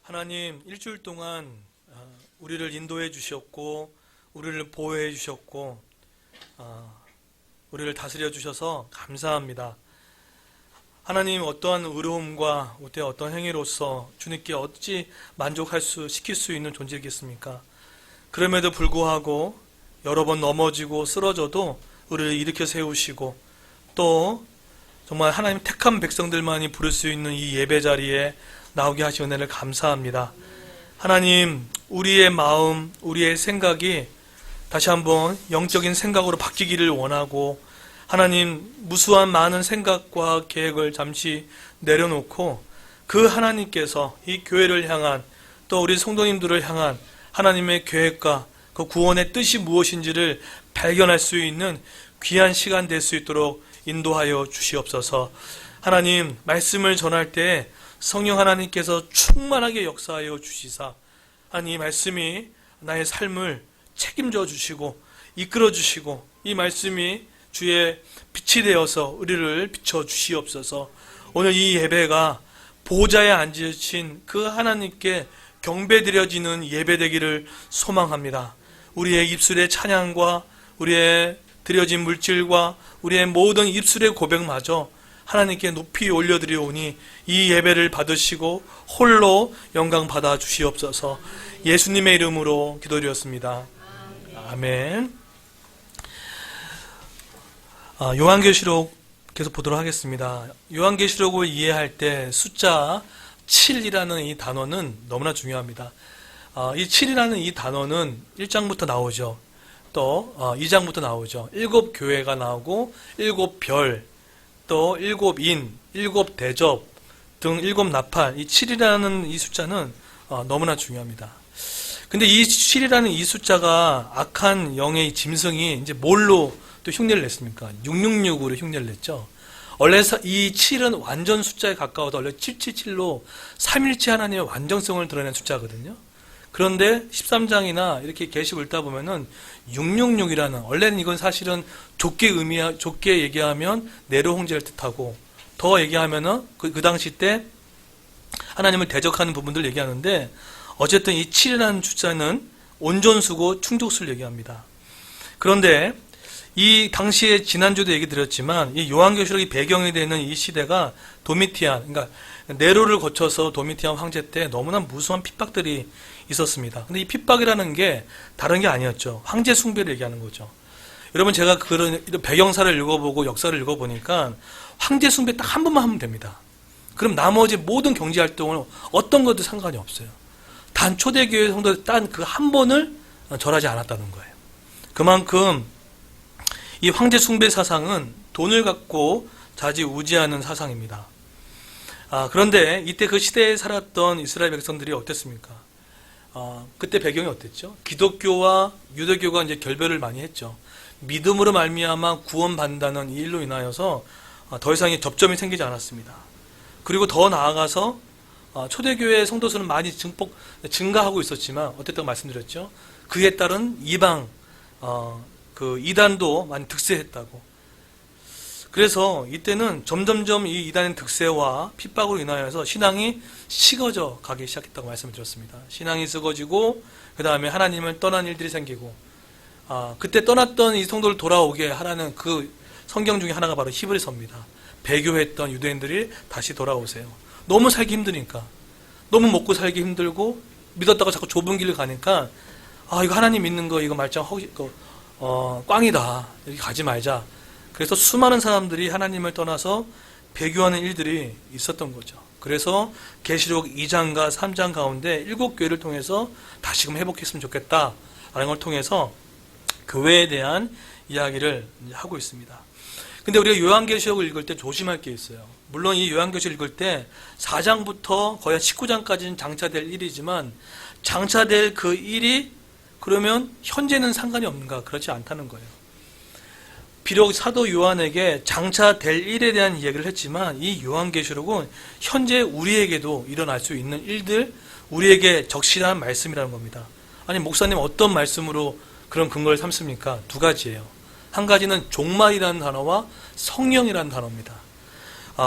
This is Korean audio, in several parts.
하나님, 일주일 동안 우리를 인도해 주셨고 우리를 보호해 주셨고 우리를 다스려 주셔서 감사합니다. 하나님, 어떠한 의로움과 어떤 행위로서 주님께 어찌 시킬 수 있는 존재이겠습니까? 그럼에도 불구하고 여러 번 넘어지고 쓰러져도 우리를 일으켜 세우시고 또 정말 하나님 택한 백성들만이 부를 수 있는 이 예배 자리에 나오게 하신 은혜를 감사합니다. 하나님, 우리의 마음, 우리의 생각이 다시 한번 영적인 생각으로 바뀌기를 원하고, 하나님, 무수한 많은 생각과 계획을 잠시 내려놓고 그 하나님께서 이 교회를 향한, 또 우리 성도님들을 향한 하나님의 계획과 그 구원의 뜻이 무엇인지를 발견할 수 있는 귀한 시간 될 수 있도록 인도하여 주시옵소서. 하나님, 말씀을 전할 때 성령 하나님께서 충만하게 역사하여 주시사, 이 말씀이 나의 삶을 책임져 주시고 이끌어 주시고, 이 말씀이 주의 빛이 되어서 우리를 비춰 주시옵소서. 오늘 이 예배가 보좌에 앉으신 그 하나님께 경배드려지는 예배 되기를 소망합니다. 우리의 입술의 찬양과 우리의 드려진 물질과 우리의 모든 입술의 고백마저 하나님께 높이 올려드리오니 이 예배를 받으시고 홀로 영광 받아 주시옵소서. 예수님의 이름으로 기도드렸습니다. 아멘. 요한계시록 계속 보도록 하겠습니다. 요한계시록을 이해할 때 숫자 7이라는 이 단어는 너무나 중요합니다. 이 7이라는 이 단어는 1장부터 나오죠. 또 2장부터 나오죠. 7교회가 나오고 7별, 또 7인, 7대접 등 7나팔, 이 7이라는 이 숫자는 너무나 중요합니다. 근데 이 7이라는 이 숫자가 악한 영의 짐승이 이제 뭘로 또 흉내를 냈습니까? 666으로 흉내를 냈죠. 원래 이 7은 완전 숫자에 가까워서 원래 777로 삼일체 하나님의 완전성을 드러낸 숫자거든요. 그런데 13장이나 이렇게 계시록 읽다 보면은 666이라는, 원래는 이건 사실은 좁게 얘기하면 네로 홍제를 뜻하고, 더 얘기하면은 그 당시 때 하나님을 대적하는 부분들 얘기하는데, 어쨌든 이 7이라는 숫자는 온전수고 충족수를 얘기합니다. 그런데 이 당시에 지난주도 얘기 드렸지만 이 요한계시록이 배경이 되는 이 시대가 도미티안, 그러니까 네로를 거쳐서 도미티안 황제 때 너무나 무수한 핍박들이 있었습니다. 근데 이 핍박이라는 게 다른 게 아니었죠. 황제 숭배를 얘기하는 거죠. 여러분, 제가 그런 배경사를 읽어보고 역사를 읽어보니까 황제 숭배 딱 한 번만 하면 됩니다. 그럼 나머지 모든 경제활동은 어떤 것도 상관이 없어요. 단 초대교회 성도들 단 그 한 번을 절하지 않았다는 거예요. 그만큼 이 황제 숭배 사상은 돈을 갖고 좌지우지하는 사상입니다. 그런데 이때 그 시대에 살았던 이스라엘 백성들이 어땠습니까? 그때 배경이 어땠죠? 기독교와 유대교가 이제 결별을 많이 했죠. 믿음으로 말미암아 구원받는다는 이 일로 인하여서 더 이상 접점이 생기지 않았습니다. 그리고 더 나아가서 초대교회 성도수는 많이 증가하고 있었지만 어쨌든 말씀드렸죠. 그에 따른 이방 그 이단도 많이 득세했다고. 그래서 이때는 점점점 이 이단의 득세와 핍박으로 인하여서 신앙이 식어져 가기 시작했다고 말씀을 드렸습니다. 신앙이 썩어지고 그 다음에 하나님을 떠난 일들이 생기고, 그때 떠났던 이 성도를 돌아오게 하라는 그 성경 중에 하나가 바로 히브리서입니다. 배교했던 유대인들이 다시 돌아오세요. 너무 살기 힘드니까, 너무 먹고 살기 힘들고 믿었다가 자꾸 좁은 길을 가니까 이거 하나님 믿는 거 이거 말짱 꽝이다, 이렇게 가지 말자. 그래서 수많은 사람들이 하나님을 떠나서 배교하는 일들이 있었던 거죠. 그래서 계시록 2장과 3장 가운데 7교회를 통해서 다시금 회복했으면 좋겠다라는 걸 통해서 교회에 대한 이야기를 하고 있습니다. 근데 우리가 요한계시록을 읽을 때 조심할 게 있어요. 물론 이 요한계시록을 읽을 때 4장부터 거의 19장까지는 장차될 일이지만, 장차될 그 일이 그러면 현재는 상관이 없는가? 그렇지 않다는 거예요. 비록 사도 요한에게 장차될 일에 대한 이야기를 했지만 이 요한계시록은 현재 우리에게도 일어날 수 있는 일들, 우리에게 적시한 말씀이라는 겁니다. 아니, 목사님 어떤 말씀으로 그런 근거를 삼습니까? 두 가지예요. 한 가지는 종말이라는 단어와 성령이라는 단어입니다.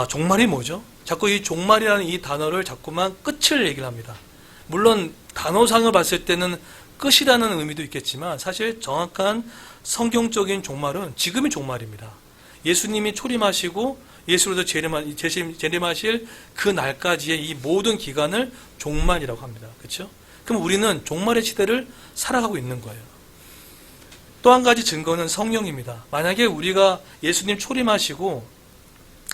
종말이 뭐죠? 자꾸 이 종말이라는 이 단어를 자꾸만 끝을 얘기를 합니다. 물론 단어상을 봤을 때는 끝이라는 의미도 있겠지만 사실 정확한 성경적인 종말은 지금이 종말입니다. 예수님이 초림하시고 예수로서 재림하실 그 날까지의 이 모든 기간을 종말이라고 합니다. 그렇죠? 그럼 우리는 종말의 시대를 살아가고 있는 거예요. 또 한 가지 증거는 성령입니다. 만약에 우리가 예수님 초림하시고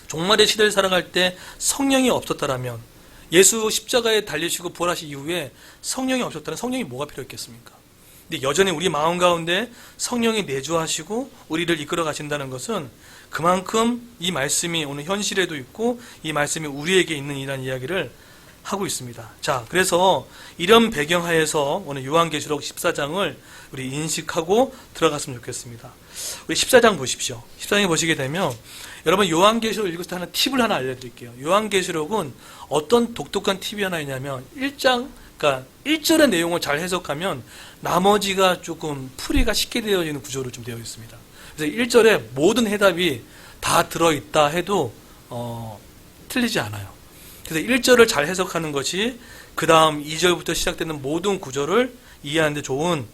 종말의 시대를 살아갈 때 성령이 없었다라면, 예수 십자가에 달리시고 부활하신 이후에 성령이 없었다면 성령이 뭐가 필요했겠습니까? 근데 여전히 우리 마음 가운데 성령이 내주하시고 우리를 이끌어 가신다는 것은 그만큼 이 말씀이 오늘 현실에도 있고 이 말씀이 우리에게 있는 이라는 이야기를 하고 있습니다. 자, 그래서 이런 배경하에서 오늘 요한계시록 14장을 우리 인식하고 들어갔으면 좋겠습니다. 우리 14장 보십시오. 14장에 보시게 되면 여러분 요한계시록 읽을 때 하나 팁을 하나 알려드릴게요. 요한계시록은 어떤 독특한 팁이 하나 있냐면 1장, 그러니까 1절의 내용을 잘 해석하면 나머지가 조금 풀이가 쉽게 되어지는 구조로 좀 되어 있습니다. 그래서 1절에 모든 해답이 다 들어있다 해도 틀리지 않아요. 그래서 1절을 잘 해석하는 것이 그 다음 2절부터 시작되는 모든 구조를 이해하는 데 좋은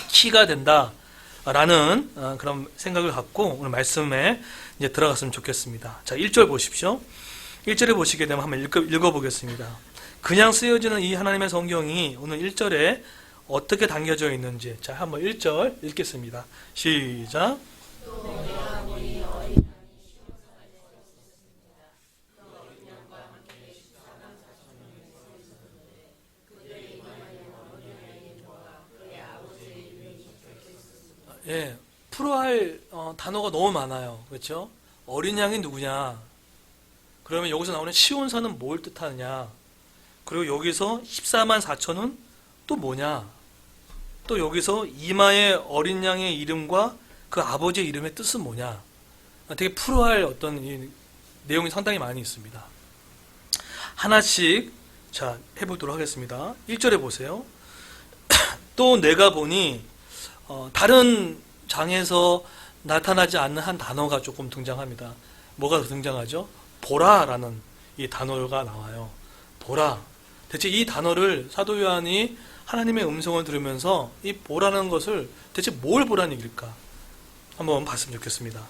키가 된다라는 그런 생각을 갖고 오늘 말씀에 이제 들어갔으면 좋겠습니다. 자, 1절 보십시오. 1절에 보시게 되면 한번 읽어보겠습니다. 그냥 쓰여지는 이 하나님의 성경이 오늘 1절에 어떻게 담겨져 있는지, 자, 한번 1절 읽겠습니다. 시작. 예, 풀어할 단어가 너무 많아요. 그렇죠? 어린 양이 누구냐? 그러면 여기서 나오는 시온산은 뭘 뜻하느냐? 그리고 여기서 14만 4천은 또 뭐냐? 또 여기서 이마의 어린 양의 이름과 그 아버지의 이름의 뜻은 뭐냐? 되게 풀어할 어떤 이 내용이 상당히 많이 있습니다. 하나씩 자 해보도록 하겠습니다. 1절에 보세요. 또 내가 보니 다른 장에서 나타나지 않는 한 단어가 조금 등장합니다. 뭐가 등장하죠? 보라라는 이 단어가 나와요. 보라. 대체 이 단어를 사도 요한이 하나님의 음성을 들으면서 이 보라는 것을 대체 뭘 보라는 얘기일까? 한번 봤으면 좋겠습니다.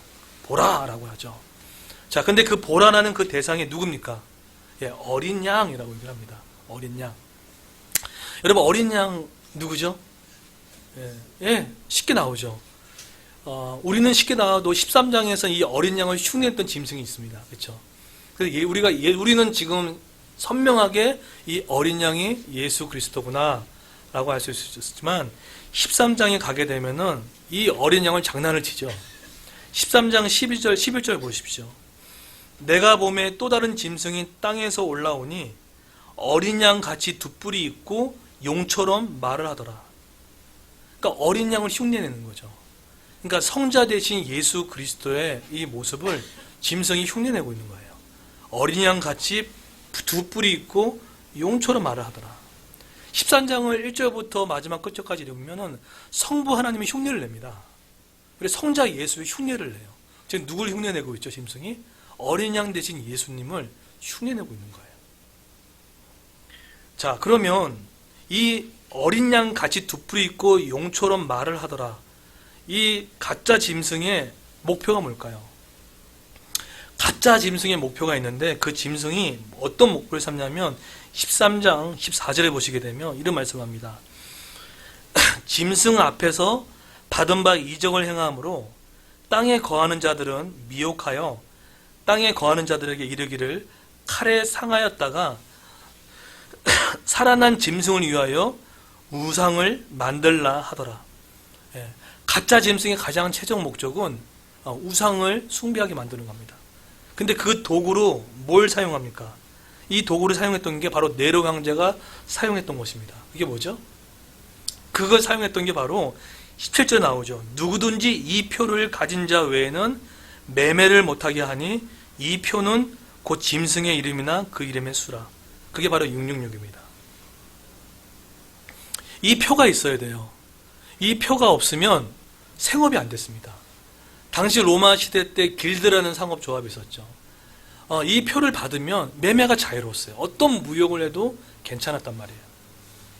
보라라고 하죠. 자, 근데 그 보라라는 그 대상이 누굽니까? 예, 어린 양이라고 얘기를 합니다. 어린 양. 여러분, 어린 양 누구죠? 예, 쉽게 나오죠. 우리는 쉽게 나와도 13장에서 이 어린 양을 흉내했던 짐승이 있습니다. 그렇죠? 그래서 우리는 지금 선명하게 이 어린 양이 예수 그리스도구나 라고 할 수 있었지만 13장에 가게 되면은 이 어린 양을 장난을 치죠. 13장 12절 11절 보십시오. 내가 봄에 또 다른 짐승이 땅에서 올라오니 어린 양 같이 두 뿔이 있고 용처럼 말을 하더라. 그러니까 어린 양을 흉내내는 거죠. 그러니까 성자 대신 예수 그리스도의 이 모습을 짐승이 흉내내고 있는 거예요. 어린 양 같이 두 뿔이 있고 용처럼 말을 하더라. 13장을 1절부터 마지막 끝절까지 읽으면은 성부 하나님이 흉내를 냅니다. 그래서 성자 예수의 흉내를 내요. 지금 누굴 흉내내고 있죠, 짐승이? 어린 양 대신 예수님을 흉내내고 있는 거예요. 자, 그러면 이 어린 양 같이 두 뿔이 있고 용처럼 말을 하더라. 이 가짜 짐승의 목표가 뭘까요? 가짜 짐승의 목표가 있는데 그 짐승이 어떤 목표를 삼냐면 13장 14절에 보시게 되면 이런 말씀합니다. 짐승 앞에서 받은 바 이적을 행함으로 땅에 거하는 자들은 미혹하여 땅에 거하는 자들에게 이르기를 칼에 상하였다가 살아난 짐승을 위하여 우상을 만들라 하더라. 예, 가짜 짐승의 가장 최종 목적은 우상을 숭배하게 만드는 겁니다. 근데 그 도구로 뭘 사용합니까? 이 도구를 사용했던 게 바로 네로 황제가 사용했던 것입니다. 이게 뭐죠? 그걸 사용했던 게 바로 17절에 나오죠. 누구든지 이 표를 가진 자 외에는 매매를 못하게 하니 이 표는 곧 짐승의 이름이나 그 이름의 수라. 그게 바로 666입니다. 이 표가 있어야 돼요. 이 표가 없으면 생업이 안 됐습니다. 당시 로마 시대 때 길드라는 상업조합이 있었죠. 이 표를 받으면 매매가 자유로웠어요. 어떤 무역을 해도 괜찮았단 말이에요.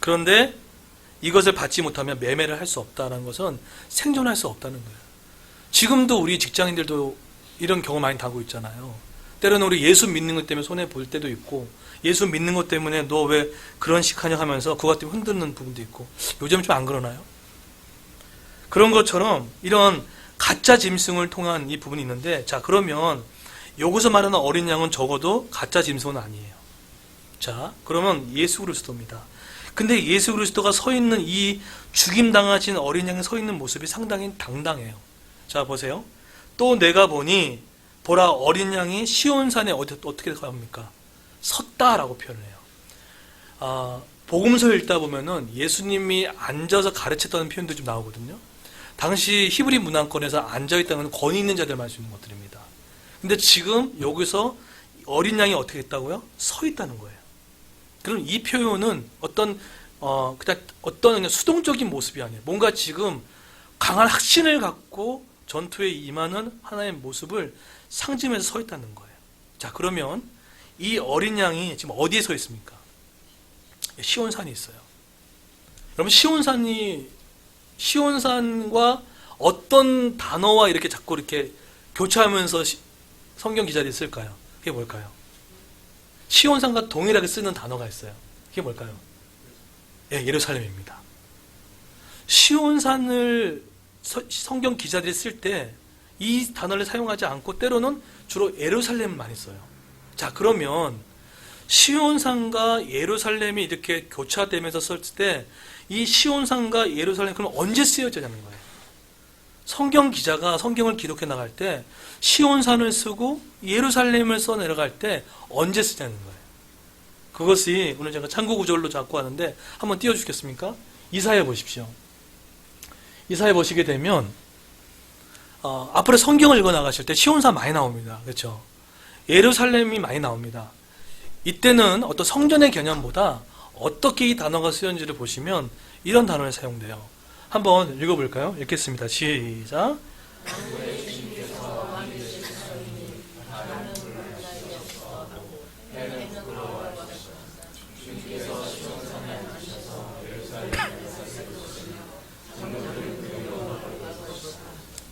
그런데 이것을 받지 못하면 매매를 할 수 없다는 것은 생존할 수 없다는 거예요. 지금도 우리 직장인들도 이런 경우 많이 당하고 있잖아요. 때로는 우리 예수 믿는 것 때문에 손해볼 때도 있고, 예수 믿는 것 때문에 너 왜 그런 식하냐 하면서 그것 때문에 흔드는 부분도 있고, 요즘 좀 안 그러나요? 그런 것처럼 이런 가짜 짐승을 통한 이 부분이 있는데, 자, 그러면 여기서 말하는 어린 양은 적어도 가짜 짐승은 아니에요. 자, 그러면 예수 그리스도입니다. 근데 예수 그리스도가 서 있는 이 죽임당하신 어린 양이 서 있는 모습이 상당히 당당해요. 자, 보세요. 또 내가 보니 보라, 어린 양이 시온산에 어떻게 합니까? 섰다라고 표현을 해요. 복음서 읽다 보면은 예수님이 앉아서 가르쳤다는 표현도 좀 나오거든요. 당시 히브리 문화권에서 앉아있다는 건 권위 있는 자들만 할 수 있는 것들입니다. 근데 지금 여기서 어린 양이 어떻게 했다고요? 서 있다는 거예요. 그럼 이 표현은 어떤 그냥 수동적인 모습이 아니에요. 뭔가 지금 강한 확신을 갖고 전투에 임하는 하나의 모습을 상징해서 서 있다는 거예요. 자, 그러면 이 어린 양이 지금 어디에 서 있습니까? 시온산이 있어요. 여러분, 시온산과 어떤 단어와 이렇게 자꾸 이렇게 교차하면서 성경 기자들이 쓸까요? 그게 뭘까요? 시온산과 동일하게 쓰는 단어가 있어요. 그게 뭘까요? 예, 예루살렘입니다. 시온산을 성경 기자들이 쓸 때 이 단어를 사용하지 않고 때로는 주로 예루살렘을 많이 써요. 자, 그러면 시온산과 예루살렘이 이렇게 교차되면서 쓸 때 이 시온산과 예루살렘 그럼 언제 쓰여지냐는 거예요. 성경 기자가 성경을 기록해 나갈 때 시온산을 쓰고 예루살렘을 써 내려갈 때 언제 쓰냐는 거예요. 그것이 오늘 제가 참고 구절로 잡고 하는데 한번 띄워주시겠습니까? 이사야 보십시오. 이사야 보시게 되면 앞으로 성경을 읽어 나가실 때 시온산 많이 나옵니다. 그렇죠? 예루살렘이 많이 나옵니다. 이때는 어떤 성전의 개념보다 어떻게 이 단어가 쓰였는지를 보시면 이런 단어를 사용돼요. 한번 읽어볼까요? 읽겠습니다. 시작.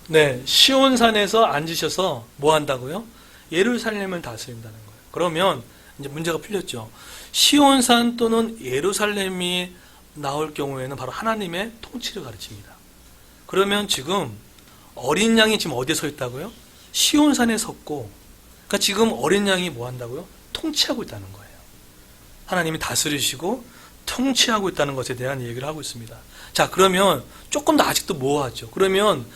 네, 시온산에서 앉으셔서 뭐 한다고요? 예루살렘을 다스린다는 거예요. 그러면 이제 문제가 풀렸죠. 시온산 또는 예루살렘이 나올 경우에는 바로 하나님의 통치를 가르칩니다. 그러면 지금 어린 양이 지금 어디에 서 있다고요? 시온산에 섰고, 그러니까 지금 어린 양이 뭐 한다고요? 통치하고 있다는 거예요. 하나님이 다스리시고 통치하고 있다는 것에 대한 얘기를 하고 있습니다. 자, 그러면 조금 더 아직도 모호하죠. 그러면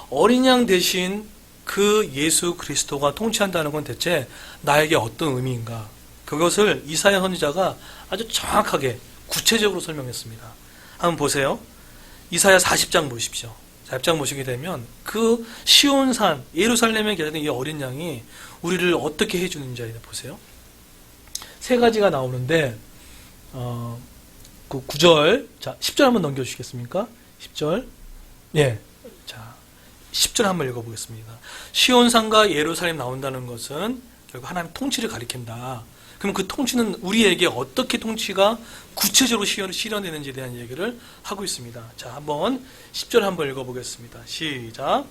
어린 양 대신 그 예수 그리스도가 통치한다는 건 대체 나에게 어떤 의미인가? 그것을 이사야 선지자가 아주 정확하게 구체적으로 설명했습니다. 한번 보세요. 이사야 40장 보십시오. 40장 보시게 되면 그 시온산 예루살렘에 계시던 이 어린 양이 우리를 어떻게 해주는지 보세요. 세 가지가 나오는데 그 9절, 자 10절 한번 넘겨주시겠습니까? 10절. 예. 자 10절 한번 읽어보겠습니다. 시온산과 예루살렘 나온다는 것은 결국 하나님 통치를 가리킨다. 그럼 그 통치는 우리에게 어떻게 통치가 구체적으로 실현되는지에 대한 얘기를 하고 있습니다. 자, 한번 10절 한번 읽어보겠습니다. 시작.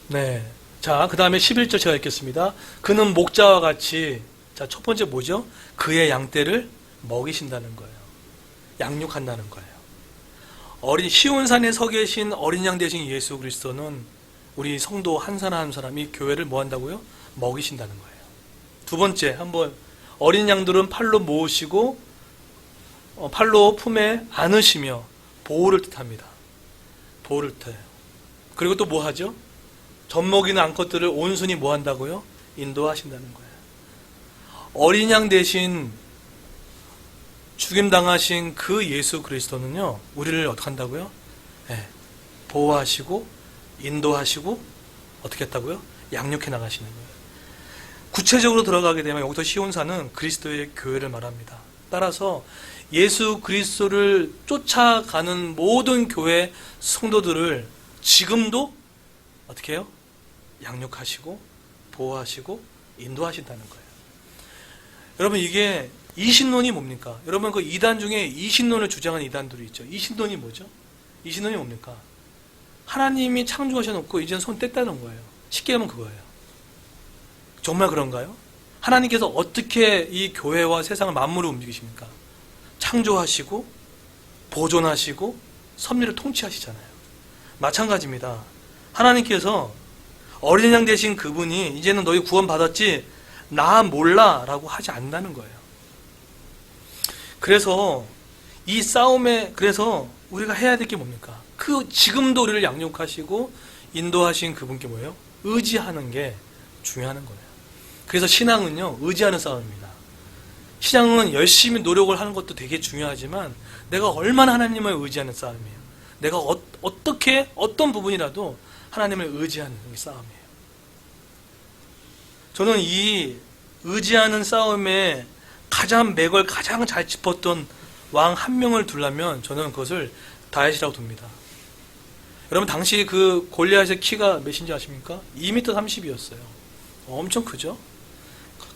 네. 자, 그 다음에 11절 제가 읽겠습니다. 그는 목자와 같이, 자, 첫 번째 뭐죠? 그의 양떼를 먹이신다는 거예요. 양육한다는 거예요. 시온산에 서 계신 어린 양 대신 예수 그리스도는 우리 성도 한 사람 한 사람이 교회를 뭐 한다고요? 먹이신다는 거예요. 두 번째, 한번 어린 양들은 팔로 모으시고 팔로 품에 안으시며 보호를 뜻합니다. 보호를 뜻해요. 그리고 또 뭐 하죠? 젖먹이는 암컷들을 온순히 뭐 한다고요? 인도하신다는 거예요. 어린 양 대신 죽임당하신 그 예수 그리스도는요, 우리를 어떻게 한다고요? 네, 보호하시고 인도하시고 어떻게 했다고요? 양육해 나가시는 거예요. 구체적으로 들어가게 되면 여기서 시온산은 그리스도의 교회를 말합니다. 따라서 예수 그리스도를 쫓아가는 모든 교회 성도들을 지금도 어떻게 해요? 양육하시고 보호하시고 인도하신다는 거예요. 여러분, 이게 이신론이 뭡니까? 여러분, 그 이단 중에 이신론을 주장하는 이단들이 있죠. 이신론이 뭐죠? 이신론이 뭡니까? 하나님이 창조하셔놓고 이제는 손 뗐다는 거예요. 쉽게 하면 그거예요. 정말 그런가요? 하나님께서 어떻게 이 교회와 세상을 만물을 움직이십니까? 창조하시고 보존하시고 섭리를 통치하시잖아요. 마찬가지입니다. 하나님께서 어린 양 되신 그분이 이제는 너희 구원 받았지 나 몰라 라고 하지 않는다는 거예요. 그래서 이 싸움에, 그래서 우리가 해야 될 게 뭡니까? 그 지금도 우리를 양육하시고 인도하신 그분께 뭐예요? 의지하는 게 중요한 거예요. 그래서 신앙은요, 의지하는 싸움입니다. 신앙은 열심히 노력을 하는 것도 되게 중요하지만 내가 얼마나 하나님을 의지하는 싸움이에요. 내가 어떻게 어떤 부분이라도 하나님을 의지하는 싸움이에요. 저는 이 의지하는 싸움에 가장 맥을 가장 잘 짚었던 왕 한 명을 두려면 저는 그것을 다윗이라고 둡니다. 여러분, 당시 그 골리앗의 키가 몇인지 아십니까? 2m 30이었어요. 엄청 크죠?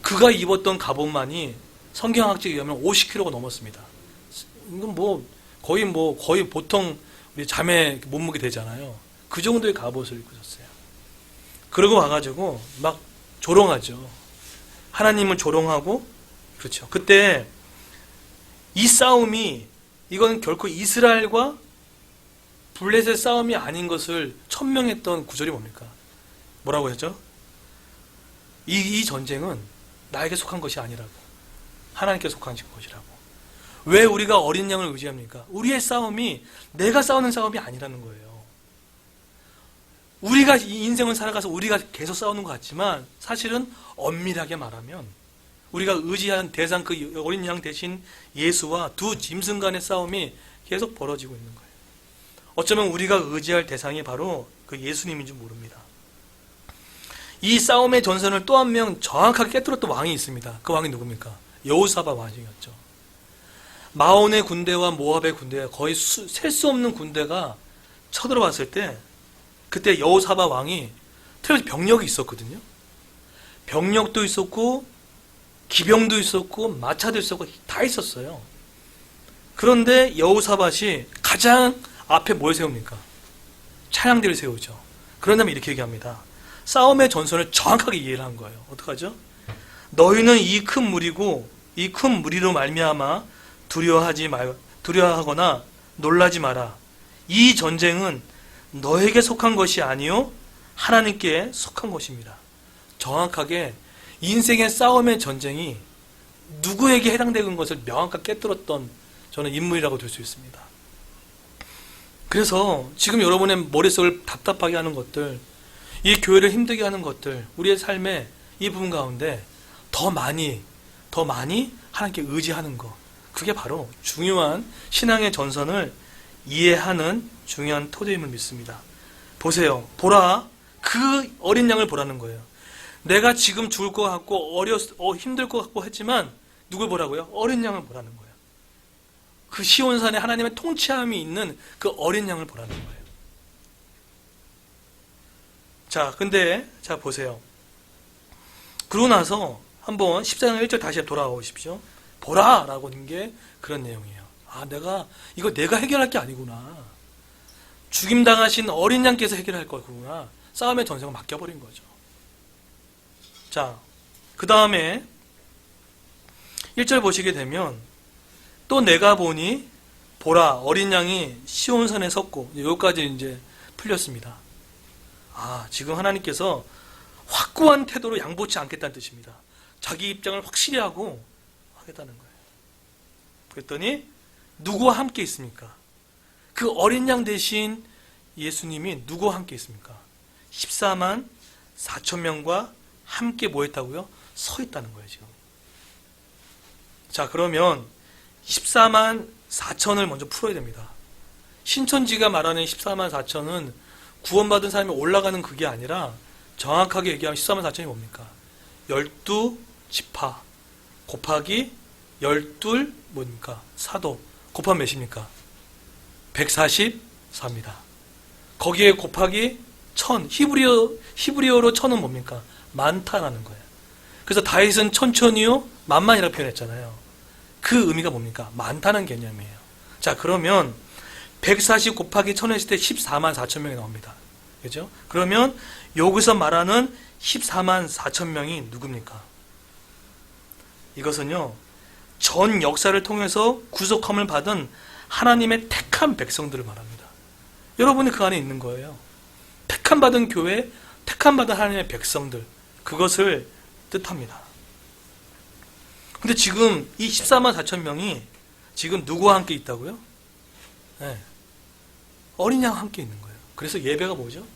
그가 입었던 갑옷만이 성경학적에 의하면 50kg가 넘었습니다. 이건 거의 보통 우리 자매 몸무게 되잖아요. 그 정도의 갑옷을 입고 있었어요. 그러고 와가지고 막 조롱하죠. 하나님을 조롱하고, 그렇죠. 그때 이 싸움이, 이건 결코 이스라엘과 블레셋의 싸움이 아닌 것을 천명했던 구절이 뭡니까? 뭐라고 했죠? 이 전쟁은 나에게 속한 것이 아니라고, 하나님께 속한 것이라고. 왜 우리가 어린 양을 의지합니까? 우리의 싸움이 내가 싸우는 싸움이 아니라는 거예요. 우리가 이 인생을 살아가서 우리가 계속 싸우는 것 같지만 사실은 엄밀하게 말하면 우리가 의지하는 대상, 그 어린 양 대신 예수와 두 짐승 간의 싸움이 계속 벌어지고 있는 거예요. 어쩌면 우리가 의지할 대상이 바로 그 예수님인 줄 모릅니다. 이 싸움의 전선을 또 한 명 정확하게 깨뜨렸던 왕이 있습니다. 그 왕이 누굽니까? 여호사밧 왕이었죠. 마온의 군대와 모압의 군대, 거의 셀 수 없는 군대가 쳐들어왔을 때 그때 여호사밧 왕이 특별히 병력이 있었거든요. 병력도 있었고 기병도 있었고 마차도 있었고 다 있었어요. 그런데 여호사밧이 가장 앞에 뭘 세웁니까? 차량들을 세우죠. 그런 다음에 이렇게 얘기합니다. 싸움의 전선을 정확하게 이해를 한 거예요. 어떡하죠? 너희는 이 큰 무리고 이 큰 무리로 말미암아 두려워하거나 놀라지 마라. 이 전쟁은 너에게 속한 것이 아니요 하나님께 속한 것입니다. 정확하게 인생의 싸움의 전쟁이 누구에게 해당되는 것을 명확하게 깨뜨렸던 저는 인물이라고 볼 수 있습니다. 그래서 지금 여러분의 머릿속을 답답하게 하는 것들, 이 교회를 힘들게 하는 것들, 우리의 삶의 이 부분 가운데 더 많이 하나님께 의지하는 것, 그게 바로 중요한 신앙의 전선을 이해하는 중요한 토대임을 믿습니다. 보세요. 보라. 그 어린 양을 보라는 거예요. 내가 지금 죽을 것 같고 힘들 것 같고 했지만 누굴 보라고요? 어린 양을 보라는 거예요. 그 시온산에 하나님의 통치함이 있는 그 어린 양을 보라는 거예요. 자, 근데 자 보세요. 그러고 나서 한번 14장 1절 다시 돌아와 보십시오. 보라! 라고 하는 게 그런 내용이에요. 아, 이거 내가 해결할 게 아니구나. 죽임당하신 어린 양께서 해결할 거구나. 싸움의 전쟁을 맡겨버린 거죠. 자, 그 다음에 1절 보시게 되면 또 내가 보니 보라 어린 양이 시온산에 섰고, 여기까지 이제 풀렸습니다. 아, 지금 하나님께서 확고한 태도로 양보치 않겠다는 뜻입니다. 자기 입장을 확실히 하고 하겠다는 거예요. 그랬더니 누구와 함께 있습니까? 그 어린 양 대신 예수님이 누구와 함께 있습니까? 14만 4천 명과 함께 뭐 했다고요? 서 있다는 거예요, 지금. 자, 그러면 14만 4천을 먼저 풀어야 됩니다. 신천지가 말하는 14만 4천은 구원받은 사람이 올라가는 그게 아니라 정확하게 얘기하면 14만 4천이 뭡니까? 12지파 곱하기 12 뭡니까? 사도 곱하면 몇입니까? 144입니다. 거기에 곱하기 1000, 히브리어로 1000은 뭡니까? 많다라는 거예요. 그래서 다윗은 천천히요 만만이라고 표현했잖아요. 그 의미가 뭡니까? 많다는 개념이에요. 자, 그러면 140 곱하기 1000 했을 때 14만 4천 명이 나옵니다. 그죠? 그러면 여기서 말하는 14만 4천 명이 누굽니까? 이것은요, 전 역사를 통해서 구속함을 받은 하나님의 택한 백성들을 말합니다. 여러분이 그 안에 있는 거예요. 택한 받은 교회, 택한 받은 하나님의 백성들, 그것을 뜻합니다. 근데 지금 이 14만 4천 명이 지금 누구와 함께 있다고요? 네. 어린 양과 함께 있는 거예요. 그래서 예배가 뭐죠?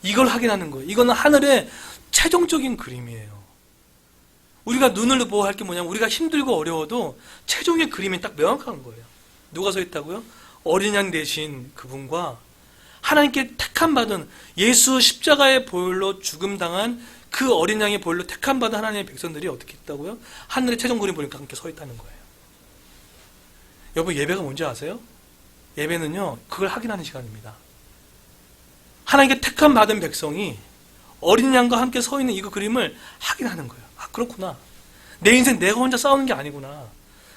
이걸 확인하는 거예요. 이거는 하늘의 최종적인 그림이에요. 우리가 눈을 보고 할 게 뭐냐면 우리가 힘들고 어려워도 최종의 그림이 딱 명확한 거예요. 누가 서 있다고요? 어린 양 대신 그분과 하나님께 택함 받은 예수 십자가의 보혈로 죽음 당한 그 어린 양의 보혈로 택함 받은 하나님의 백성들이 어떻게 있다고요? 하늘의 최종 그림 보니까 함께 서 있다는 거예요. 여러분, 예배가 뭔지 아세요? 예배는요, 그걸 확인하는 시간입니다. 하나님께 택함 받은 백성이 어린 양과 함께 서 있는 이 그림을 확인하는 거예요. 아, 그렇구나. 내 인생 내가 혼자 싸우는 게 아니구나.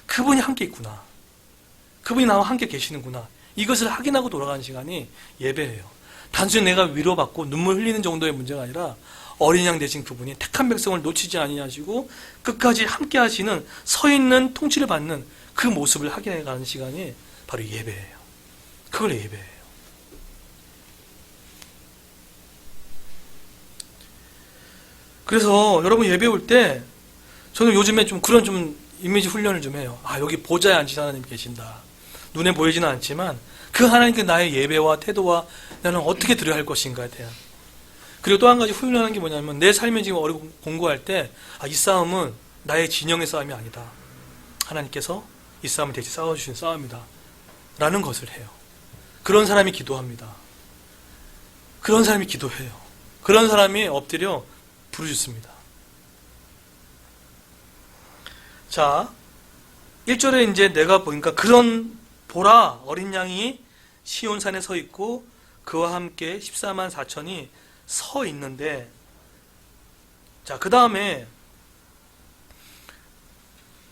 그분이 함께 있구나. 그분이 나와 함께 계시는구나. 이것을 확인하고 돌아가는 시간이 예배예요. 단순히 내가 위로받고 눈물 흘리는 정도의 문제가 아니라 어린 양 대신 그분이 택한 백성을 놓치지 아니하시고 끝까지 함께 하시는, 서 있는, 통치를 받는 그 모습을 확인해가는 시간이 바로 예배예요. 그걸 예배예요. 그래서 여러분 예배 올 때 저는 요즘에 좀 그런 좀 이미지 훈련을 좀 해요. 아, 여기 보좌에 앉으신 하나님이 계신다. 눈에 보이지는 않지만 그 하나님께 나의 예배와 태도와 나는 어떻게 드려야 할 것인가에 대한. 그리고 또 한 가지 훈련하는 게 뭐냐면 내 삶에 지금 어려고 공부할 때 아, 이 싸움은 나의 진영의 싸움이 아니다. 하나님께서 이 싸움을 대신 싸워주신 싸움이다. 라는 것을 해요. 그런 사람이 기도합니다. 그런 사람이 기도해요. 그런 사람이 엎드려 부르짖습니다. 자, 1절에 이제 내가 보니까 그런 보라 어린 양이 시온산에 서 있고 그와 함께 14만 4천이 서 있는데, 자, 그 다음에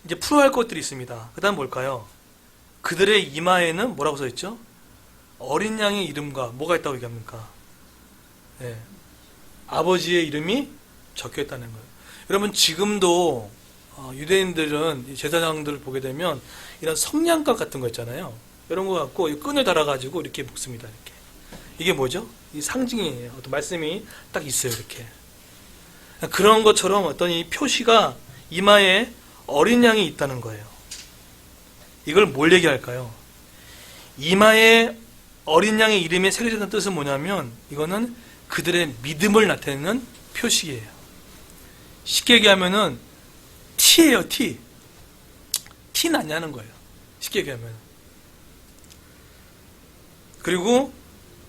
이제 풀어야 할 것들이 있습니다. 그 다음 뭘까요? 그들의 이마에는 뭐라고 써 있죠? 어린 양의 이름과 뭐가 있다고 얘기합니까? 네. 아버지의 이름이 적혀 있다는 거예요. 여러분, 지금도 유대인들은 제사장들을 보게 되면 이런 성냥갑 같은 거 있잖아요. 이런 거 갖고 끈을 달아가지고 이렇게 묶습니다. 이렇게. 이게 뭐죠? 이 상징이에요. 어떤 말씀이 딱 있어요. 이렇게. 그런 것처럼 어떤 이 표시가 이마에 어린 양이 있다는 거예요. 이걸 뭘 얘기할까요? 이마에 어린 양의 이름이 새겨졌다는 뜻은 뭐냐면 이거는 그들의 믿음을 나타내는 표시예요. 쉽게 얘기하면은 티예요, 티. 티 나냐는 거예요. 쉽게 얘기하면. 그리고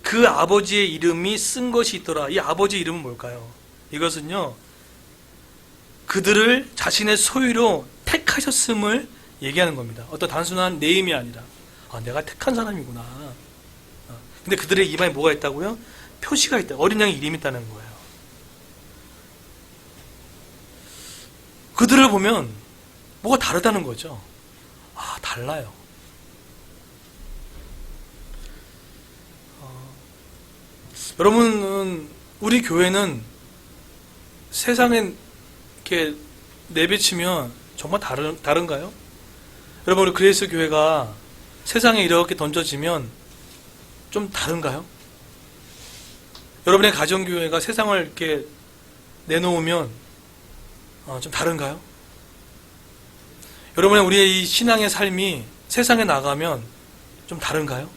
그 아버지의 이름이 쓴 것이 있더라. 이 아버지의 이름은 뭘까요? 이것은요, 그들을 자신의 소유로 택하셨음을 얘기하는 겁니다. 어떤 단순한 네임이 아니라 아, 내가 택한 사람이구나. 근데 그들의 이마에 뭐가 있다고요? 표시가 있다. 어린 양의 이름이 있다는 거예요. 그들을 보면 뭐가 다르다는 거죠. 아, 달라요. 여러분, 우리 교회는 세상에 이렇게 내비치면 정말 다른가요? 여러분, 우리 그레이스 교회가 세상에 이렇게 던져지면 좀 다른가요? 여러분의 가정교회가 세상을 이렇게 내놓으면 좀 다른가요? 여러분의 우리의 이 신앙의 삶이 세상에 나가면 좀 다른가요?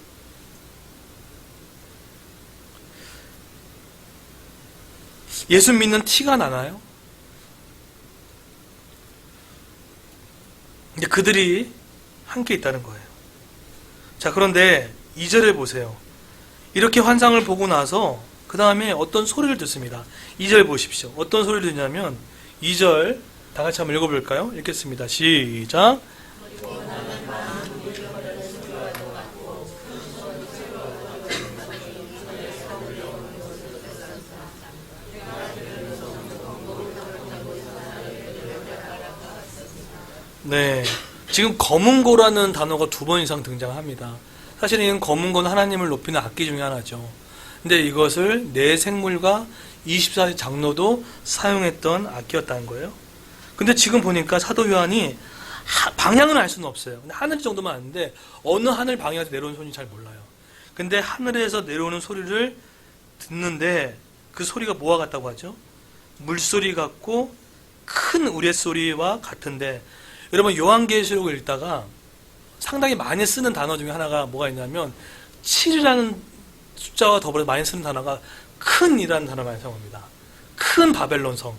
예수 믿는 티가 나나요? 근데 그들이 함께 있다는 거예요. 자, 그런데 2절을 보세요. 이렇게 환상을 보고 나서 그 다음에 어떤 소리를 듣습니다. 2절 보십시오. 어떤 소리를 듣냐면 2절 다 같이 한번 읽어볼까요? 읽겠습니다. 시작. 네, 지금 검은고라는 단어가 2번 이상 등장합니다. 사실은 검은고는 하나님을 높이는 악기 중에 하나죠. 근데 이것을 내 생물과 24세 장로도 사용했던 악기였다는 거예요. 근데 지금 보니까 사도 요한이 방향은 알 수는 없어요. 근데 하늘 정도만 아는데 어느 하늘 방향에서 내려오는 소리인지 잘 몰라요. 근데 하늘에서 내려오는 소리를 듣는데 그 소리가 뭐와 같다고 하죠? 물소리 같고 큰 우레소리와 같은데, 여러분 요한계시록을 읽다가 상당히 많이 쓰는 단어 중에 하나가 뭐가 있냐면 7이라는 숫자와 더불어 많이 쓰는 단어가 큰이라는 단어 많이 사용합니다. 큰 바벨론 성,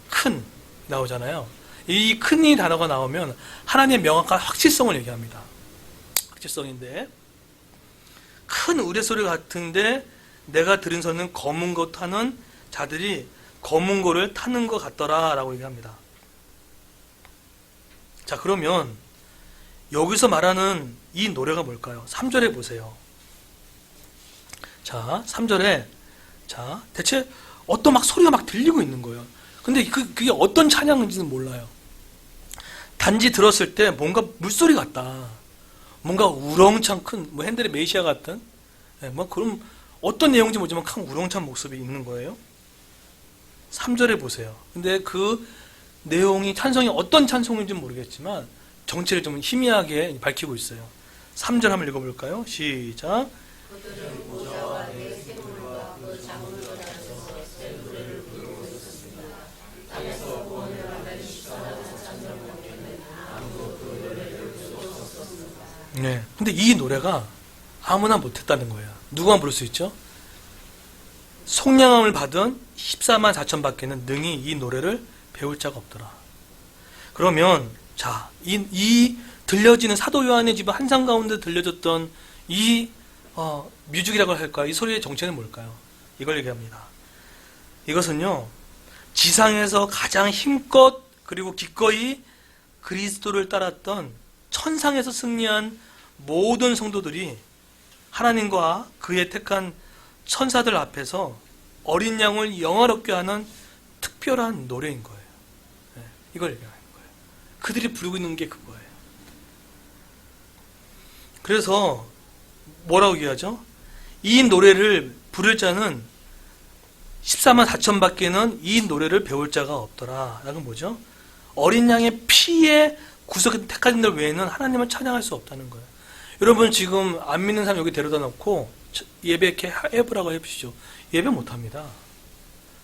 큰 나오잖아요. 이 큰 이 단어가 나오면 하나님의 명확한 확실성을 얘기합니다. 확실성인데, 큰 우레소리 같은데 내가 들은 소리는 검은 거 타는 자들이 검은 거를 타는 것 같더라 라고 얘기합니다. 자, 그러면 여기서 말하는 이 노래가 뭘까요? 3절에 보세요. 자, 3절에 자, 대체 어떤 막 소리가 막 들리고 있는 거예요. 근데 그게 어떤 찬양인지는 몰라요. 단지 들었을 때 뭔가 물소리 같다. 뭔가 우렁찬 큰, 뭐 핸델의 메시아 같은, 뭐 그럼 어떤 내용인지 모르지만 큰 우렁찬 모습이 있는 거예요. 3절에 보세요. 근데 그 내용이 찬송이 어떤 찬송인지는 모르겠지만 정체를 좀 희미하게 밝히고 있어요. 3절 한번 읽어볼까요? 시작. 네. 근데 이 노래가 아무나 못했다는 거예요. 누가 부를 수 있죠? 속량함을 받은 14만 4천 밖에는 능히 이 노래를 배울 자가 없더라. 그러면 자, 이 들려지는 사도 요한의 집 한상 가운데 들려졌던 이 뮤직이라고 할까요? 이 소리의 정체는 뭘까요? 이걸 얘기합니다. 이것은요, 지상에서 가장 힘껏 그리고 기꺼이 그리스도를 따랐던 천상에서 승리한 모든 성도들이 하나님과 그의 택한 천사들 앞에서 어린 양을 영화롭게 하는 특별한 노래인 거예요. 네, 이걸 얘기하는 거예요. 그들이 부르고 있는 게 그거예요. 그래서 뭐라고 얘기하죠? 이 노래를 부를 자는 14만 4천 밖에는 이 노래를 배울 자가 없더라. 라는 뭐죠? 어린 양의 피에 구속한 택한 들 외에는 하나님을 찬양할 수 없다는 거예요. 여러분 지금 안 믿는 사람 여기 데려다 놓고 예배 이렇게 해보라고 해보시죠. 예배 못합니다.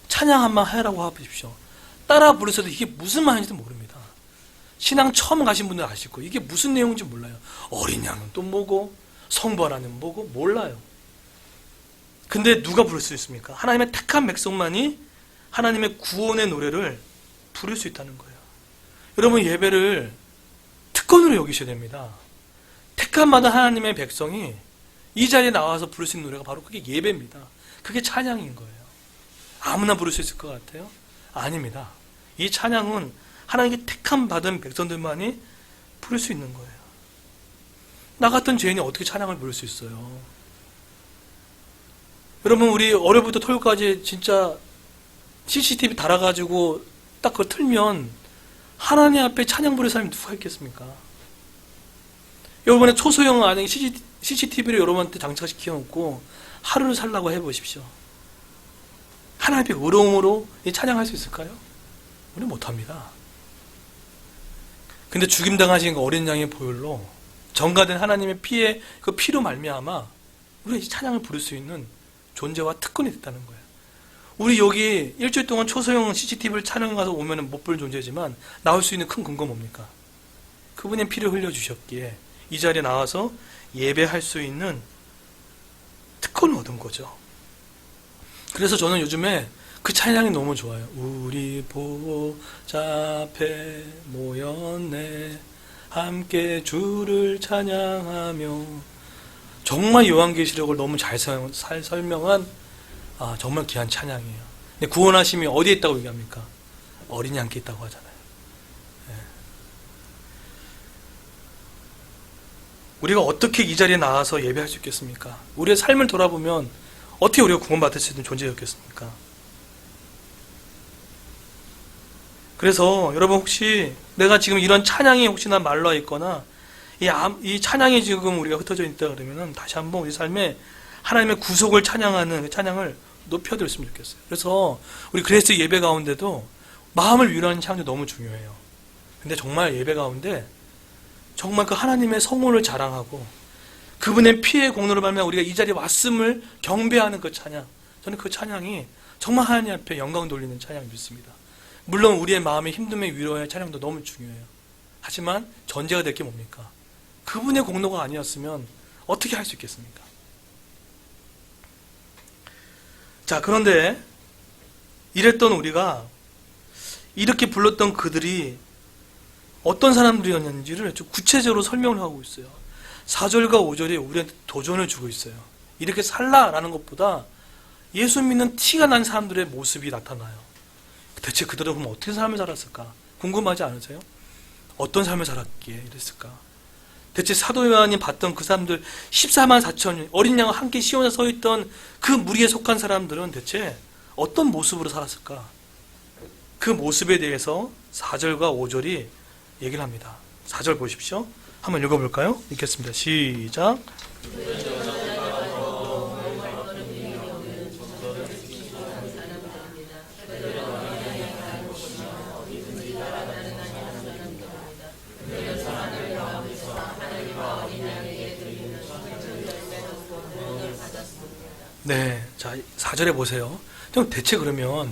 찬양 한번 해라고 해보십시오. 따라 부르셔도 이게 무슨 말인지도 모릅니다. 신앙 처음 가신 분들 아실 거예요. 이게 무슨 내용인지 몰라요. 어린 양은 또 뭐고 성부 하나는 뭐고 몰라요. 근데 누가 부를 수 있습니까? 하나님의 택한 백성만이 하나님의 구원의 노래를 부를 수 있다는 거예요. 여러분 예배를 특권으로 여기셔야 됩니다. 택함받은 하나님의 백성이 이 자리에 나와서 부를 수 있는 노래가 바로 그게 예배입니다. 그게 찬양인 거예요. 아무나 부를 수 있을 것 같아요? 아닙니다. 이 찬양은 하나님께 택함 받은 백성들만이 부를 수 있는 거예요. 나 같은 죄인이 어떻게 찬양을 부를 수 있어요? 여러분 우리 어려부터 토요일까지 진짜 CCTV 달아가지고 딱 그걸 틀면 하나님 앞에 찬양 부를 사람이 누가 있겠습니까? 여러분의 초소형 안에 CCTV를 여러분한테 장착시켜놓고 하루를 살라고 해보십시오. 하나님 앞에 의로움으로 찬양할 수 있을까요? 우리 못합니다. 근데 죽임당하신 그 어린 양의 보혈로 전가된 하나님의 피에 그 피로 말미암아 우리가 찬양을 부를 수 있는 존재와 특권이 됐다는 거예요. 우리 여기 일주일 동안 초소형 CCTV를 촬영 가서 오면 못 볼 존재지만 나올 수 있는 큰 근거 뭡니까? 그분의 피를 흘려주셨기에 이 자리에 나와서 예배할 수 있는 특권을 얻은 거죠. 그래서 저는 요즘에 그 찬양이 너무 좋아요. 우리 보좌 앞에 모였네 함께 주를 찬양하며. 정말 요한계시록을 너무 잘 설명한 정말 귀한 찬양이에요. 근데 구원하심이 어디에 있다고 얘기합니까? 어린 양께 있다고 하잖아요. 우리가 어떻게 이 자리에 나와서 예배할 수 있겠습니까? 우리의 삶을 돌아보면 어떻게 우리가 구원받을 수 있는 존재였겠습니까? 그래서 여러분, 혹시 내가 지금 이런 찬양이 혹시나 말라 있거나 이 찬양이 지금 우리가 흩어져 있다 그러면 다시 한번 우리 삶에 하나님의 구속을 찬양하는 그 찬양을 높여드렸으면 좋겠어요. 그래서 우리 그리스도 예배 가운데도 마음을 위로하는 찬양도 너무 중요해요. 근데 정말 예배 가운데 정말 그 하나님의 성원을 자랑하고 그분의 피의 공로로 말미암아 우리가 이 자리에 왔음을 경배하는 그 찬양, 저는 그 찬양이 정말 하나님 앞에 영광 돌리는 찬양이 믿습니다. 물론 우리의 마음의 힘듦의 위로의 찬양도 너무 중요해요. 하지만 전제가 될 게 뭡니까? 그분의 공로가 아니었으면 어떻게 할 수 있겠습니까? 자, 그런데 이랬던 우리가 이렇게 불렀던 그들이 어떤 사람들이었는지를 좀 구체적으로 설명을 하고 있어요. 4절과 5절에 우리한테 도전을 주고 있어요. 이렇게 살라라는 것보다 예수 믿는 티가 난 사람들의 모습이 나타나요. 대체 그들은 그럼 어떻게 삶을 살았을까? 궁금하지 않으세요? 어떤 삶을 살았기에 이랬을까? 대체 사도 요한이 봤던 그 사람들 14만 4천 어린 양과 함께 시온에 서 있던 그 무리에 속한 사람들은 대체 어떤 모습으로 살았을까? 그 모습에 대해서 4절과 5절이 얘기를 합니다. 4절 보십시오. 한번 읽어볼까요? 읽겠습니다. 시작. 네, 자 4절에 보세요. 그럼 대체 그러면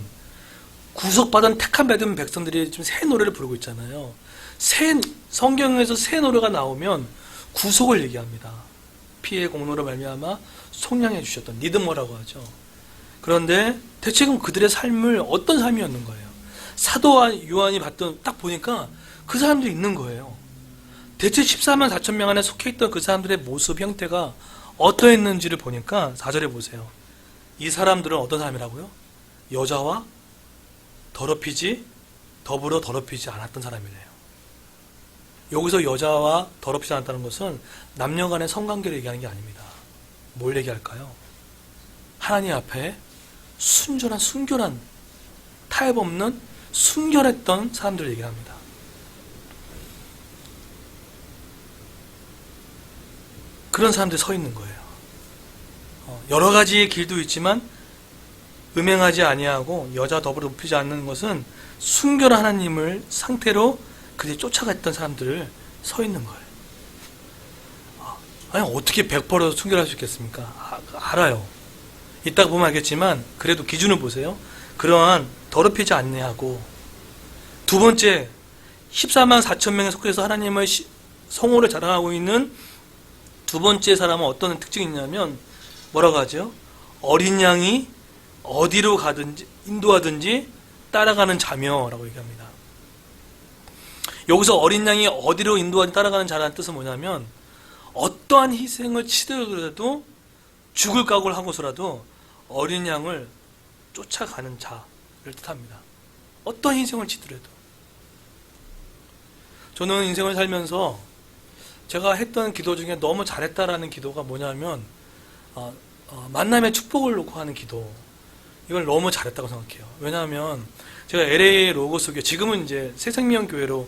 구속받은 택함 받은 백성들이 지금 새 노래를 부르고 있잖아요. 성경에서 새 노래가 나오면 구속을 얘기합니다. 피의 공로로 말미암아 속량해 주셨던 리드머라고 하죠. 그런데 대체 그럼 그들의 삶을 어떤 삶이었는 거예요? 사도 요한이 봤던 딱 보니까 그 사람들이 있는 거예요. 대체 14만 4천 명 안에 속해 있던 그 사람들의 모습 형태가 어떠했는지를 보니까 4절에 보세요. 이 사람들은 어떤 사람이라고요? 여자와 더불어 더럽히지 않았던 사람이래요. 여기서 여자와 더럽히지 않았다는 것은 남녀 간의 성관계를 얘기하는 게 아닙니다. 뭘 얘기할까요? 하나님 앞에 순결한 타협 없는 순결했던 사람들을 얘기합니다. 그런 사람들이 서 있는 거예요. 여러 가지의 길도 있지만 음행하지 아니하고 여자 더불어 높이지 않는 것은 순결한 하나님을 상태로 그들이 쫓아갔던 사람들을 서 있는 거예요. 아니 어떻게 100% 순결할 수 있겠습니까? 알아요. 이따가 보면 알겠지만 그래도 기준을 보세요. 그러한 더럽히지 않냐고. 두 번째 14만 4천 명에 속해서 하나님의 성호를 자랑하고 있는 두 번째 사람은 어떤 특징이 있냐면 뭐라고 하죠? 어린 양이 어디로 가든지 인도하든지 따라가는 자녀라고 얘기합니다. 여기서 어린 양이 어디로 인도하든지 따라가는 자라는 뜻은 뭐냐면 어떠한 희생을 치르더라도 죽을 각오를 하고서라도 어린 양을 쫓아가는 자를 뜻합니다. 어떤 희생을 치더라도. 저는 인생을 살면서 제가 했던 기도 중에 너무 잘했다라는 기도가 뭐냐면 만남의 축복을 놓고 하는 기도. 이걸 너무 잘했다고 생각해요. 왜냐하면 제가 LA 로고스 교회, 지금은 이제 새생명교회로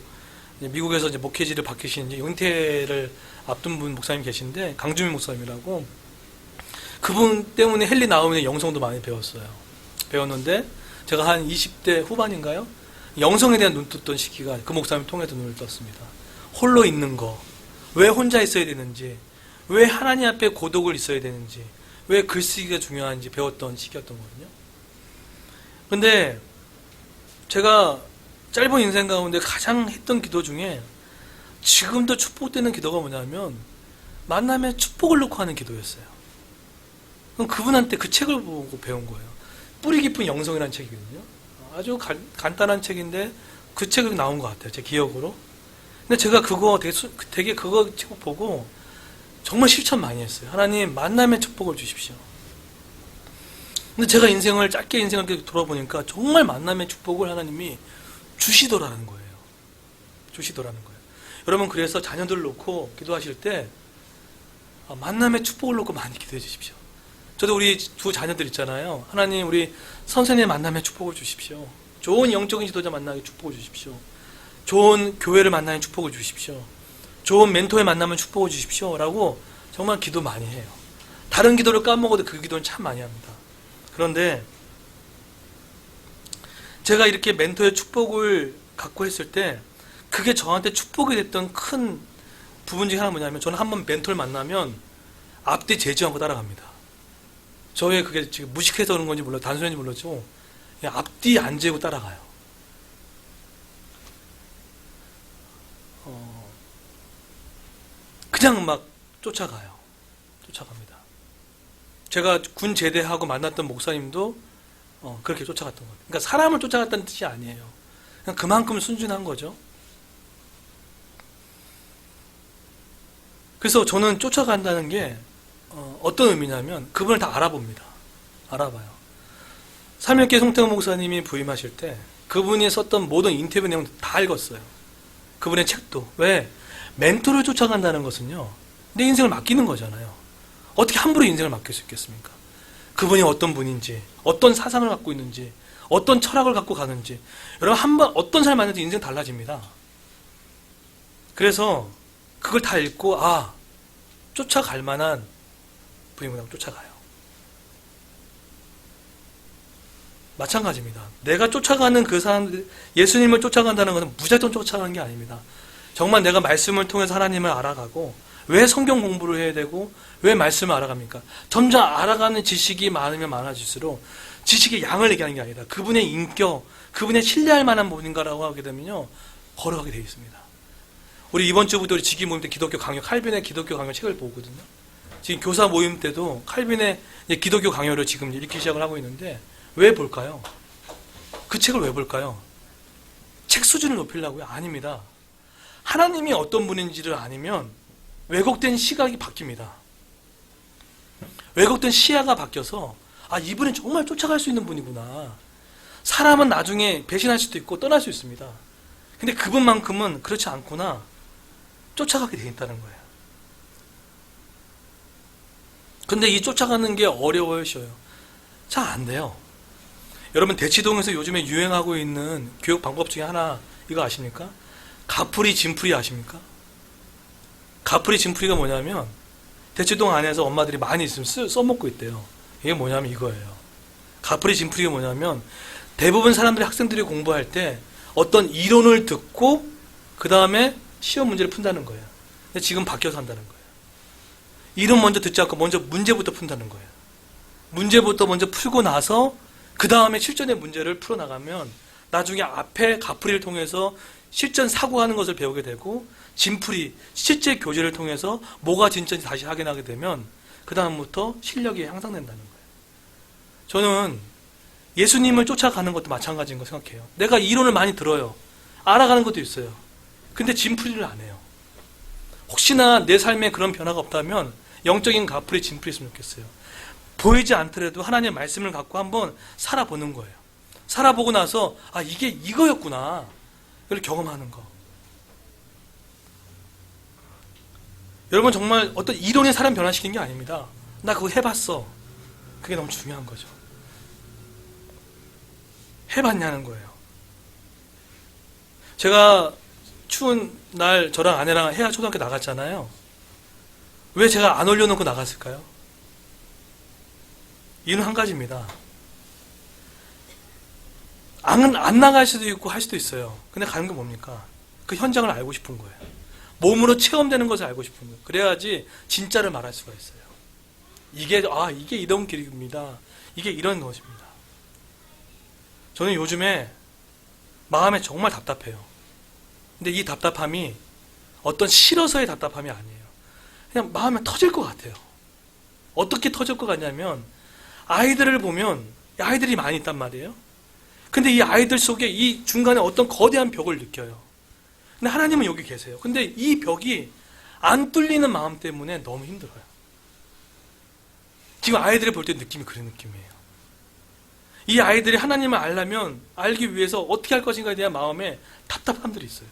미국에서 이제 목회지를 바뀌신 이제 은퇴를 앞둔 분 목사님 계신데 강주민 목사님이라고 그분 때문에 헨리 나우민의 영성도 많이 배웠는데 제가 한 20대 후반인가요? 영성에 대한 눈 떴던 시기가 그 목사님 통해서 눈을 떴습니다. 홀로 있는 거, 왜 혼자 있어야 되는지, 왜 하나님 앞에 고독을 있어야 되는지, 왜 글쓰기가 중요한지 배웠던 시기였던 거거든요. 근데 제가 짧은 인생 가운데 가장 했던 기도 중에 지금도 축복되는 기도가 뭐냐면 만남의 축복을 놓고 하는 기도였어요. 그럼 그분한테 그 책을 보고 배운 거예요. 뿌리 깊은 영성이라는 책이거든요. 아주 간단한 책인데 그 책이 나온 것 같아요. 제 기억으로. 근데 제가 그거 되게 그거 책 보고 정말 실천 많이 했어요. 하나님 만남의 축복을 주십시오. 근데 제가 짧게 인생을 이렇게 돌아보니까 정말 만남의 축복을 하나님이 주시더라는 거예요. 여러분, 그래서 자녀들 놓고 기도하실 때 만남의 축복을 놓고 많이 기도해 주십시오. 저도 우리 두 자녀들 있잖아요. 하나님 우리 선생님의 만남의 축복을 주십시오. 좋은 영적인 지도자 만나게 축복을 주십시오. 좋은 교회를 만나는 축복을 주십시오. 좋은 멘토의 만남을 축복을 주십시오. 라고 정말 기도 많이 해요. 다른 기도를 까먹어도 그 기도는 참 많이 합니다. 그런데 제가 이렇게 멘토의 축복을 갖고 했을 때 그게 저한테 축복이 됐던 큰 부분 중에 하나는 뭐냐면 저는 한번 멘토를 만나면 앞뒤 재지 않고 따라갑니다. 저의 그게 지금 무식해서 그런 건지 몰라요. 단순한지 몰랐죠. 그냥 앞뒤 안 재고 따라가요. 그냥 막 쫓아갑니다. 제가 군 제대하고 만났던 목사님도 그렇게 쫓아갔던 거예요. 그러니까 사람을 쫓아갔다는 뜻이 아니에요. 그냥 그만큼 순진한 거죠. 그래서 저는 쫓아간다는 게 어떤 의미냐면 그분을 다 알아봅니다. 알아봐요. 삼일계 송태호 목사님이 부임하실 때 그분이 썼던 모든 인터뷰 내용 다 읽었어요. 그분의 책도. 왜? 멘토를 쫓아간다는 것은요, 내 인생을 맡기는 거잖아요. 어떻게 함부로 인생을 맡길 수 있겠습니까? 그분이 어떤 분인지, 어떤 사상을 갖고 있는지, 어떤 철학을 갖고 가는지, 여러분 한번 어떤 사람 만나도 인생 달라집니다. 그래서 그걸 다 읽고 쫓아갈 만한 분이구나 쫓아가요. 마찬가지입니다. 내가 쫓아가는 그 사람들, 예수님을 쫓아간다는 것은 무작정 쫓아가는 게 아닙니다. 정말 내가 말씀을 통해서 하나님을 알아가고, 왜 성경 공부를 해야 되고, 왜 말씀을 알아갑니까? 점점 알아가는 지식이 많으면 많아질수록 지식의 양을 얘기하는 게 아니라 그분의 인격, 그분의 신뢰할 만한 분인가라고 하게 되면요, 걸어가게 되어 있습니다. 우리 이번 주부터 우리 직위 모임 때 기독교 강요, 칼빈의 기독교 강요 책을 보거든요. 지금 교사 모임 때도 칼빈의 기독교 강요를 지금 읽기 시작을 하고 있는데, 왜 볼까요? 그 책을 왜 볼까요? 책 수준을 높이려고요? 아닙니다. 하나님이 어떤 분인지를 아니면 왜곡된 시각이 바뀝니다. 왜곡된 시야가 바뀌어서 이분은 정말 쫓아갈 수 있는 분이구나. 사람은 나중에 배신할 수도 있고 떠날 수 있습니다. 근데 그분만큼은 그렇지 않구나. 쫓아가게 돼 있다는 거예요. 근데 이 쫓아가는 게 어려워요, 쉬워요? 잘 안 돼요. 여러분 대치동에서 요즘에 유행하고 있는 교육 방법 중에 하나 이거 아십니까? 가풀이 진풀이 아십니까? 가풀이 진풀이가 뭐냐면 대치동 안에서 엄마들이 많이 있으면 써먹고 있대요. 이게 뭐냐면 이거예요. 가풀이 진풀이가 뭐냐면 대부분 사람들이 학생들이 공부할 때 어떤 이론을 듣고 그 다음에 시험 문제를 푼다는 거예요. 근데 지금 바뀌어서 한다는 거예요. 이론 먼저 듣지 않고 먼저 문제부터 푼다는 거예요. 문제부터 먼저 풀고 나서 그 다음에 실전의 문제를 풀어나가면 나중에 앞에 가풀이를 통해서 실전 사고하는 것을 배우게 되고 진풀이, 실제 교재를 통해서 뭐가 진짜인지 다시 확인하게 되면 그 다음부터 실력이 향상된다는 거예요. 저는 예수님을 쫓아가는 것도 마찬가지인 거 생각해요. 내가 이론을 많이 들어요. 알아가는 것도 있어요. 근데 진풀이를 안 해요. 혹시나 내 삶에 그런 변화가 없다면 영적인 가풀이 진풀이 했으면 좋겠어요. 보이지 않더라도 하나님의 말씀을 갖고 한번 살아보는 거예요. 살아보고 나서 이게 이거였구나. 이걸 경험하는 거. 여러분 정말 어떤 이론이 사람 변화시키는 게 아닙니다. 나 그거 해봤어. 그게 너무 중요한 거죠. 해봤냐는 거예요. 제가 추운 날 저랑 아내랑 해야 초등학교 나갔잖아요. 왜 제가 안 올려놓고 나갔을까요? 이유는 한 가지입니다. 안 나갈 수도 있고 할 수도 있어요. 근데 가는 게 뭡니까? 그 현장을 알고 싶은 거예요. 몸으로 체험되는 것을 알고 싶은 거예요. 그래야지 진짜를 말할 수가 있어요. 이게 이런 길입니다. 이게 이런 것입니다. 저는 요즘에 마음에 정말 답답해요. 근데 이 답답함이 어떤 싫어서의 답답함이 아니에요. 그냥 마음에 터질 것 같아요. 어떻게 터질 것 같냐면 아이들을 보면 아이들이 많이 있단 말이에요. 근데 이 아이들 속에 이 중간에 어떤 거대한 벽을 느껴요. 근데 하나님은 여기 계세요. 근데 이 벽이 안 뚫리는 마음 때문에 너무 힘들어요. 지금 아이들을 볼 때 느낌이 그런 느낌이에요. 이 아이들이 하나님을 알려면 알기 위해서 어떻게 할 것인가에 대한 마음에 답답함들이 있어요.